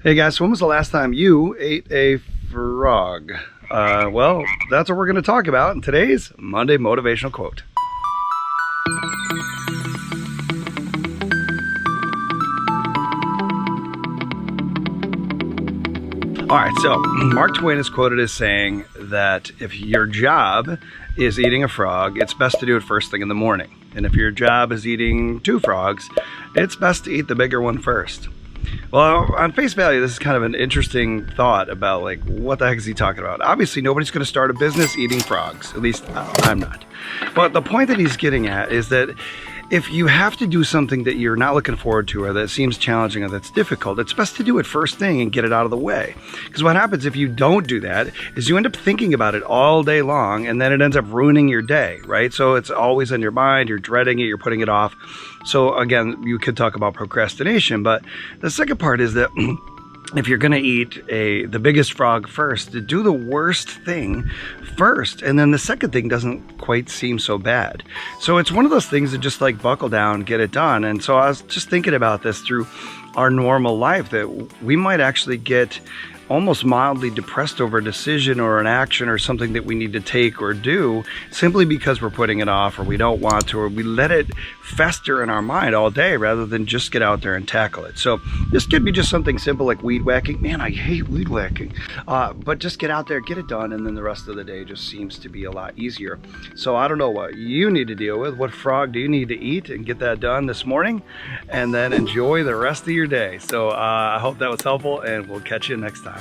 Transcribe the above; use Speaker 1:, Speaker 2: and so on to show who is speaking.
Speaker 1: Hey guys, so when was the last time you ate a frog? Well, that's what we're going to talk about in today's Monday Motivational Quote. All right, so Mark Twain is quoted as saying that if your job is eating a frog, it's best to do it first thing in the morning. And if your job is eating two frogs, it's best to eat the bigger one first. Well, on face value, this is kind of an interesting thought about like, what the heck is he talking about? Obviously, nobody's going to start a business eating frogs. At least I'm not. But the point that he's getting at is that if you have to do something that you're not looking forward to or that seems challenging or that's difficult, it's best to do it first thing and get it out of the way. Because what happens if you don't do that is you end up thinking about it all day long, and then it ends up ruining your day, right? So it's always on your mind, you're dreading it, you're putting it off. So again, you could talk about procrastination, but the second part is that if you're gonna eat the biggest frog first, to do the worst thing first, and then the second thing doesn't quite seem so bad. So it's one of those things that just like buckle down, get it done. And so I was just thinking about this through our normal life, that we might actually get almost mildly depressed over a decision or an action or something that we need to take or do simply because we're putting it off, or we don't want to, or we let it fester in our mind all day rather than just get out there and tackle it. So this could be just something simple like weed whacking. Man, I hate weed whacking. But just get out there, get it done, and then the rest of the day just seems to be a lot easier. So I don't know what you need to deal with. What frog do you need to eat and get that done this morning, and then enjoy the rest of your day. So I hope that was helpful, and we'll catch you next time.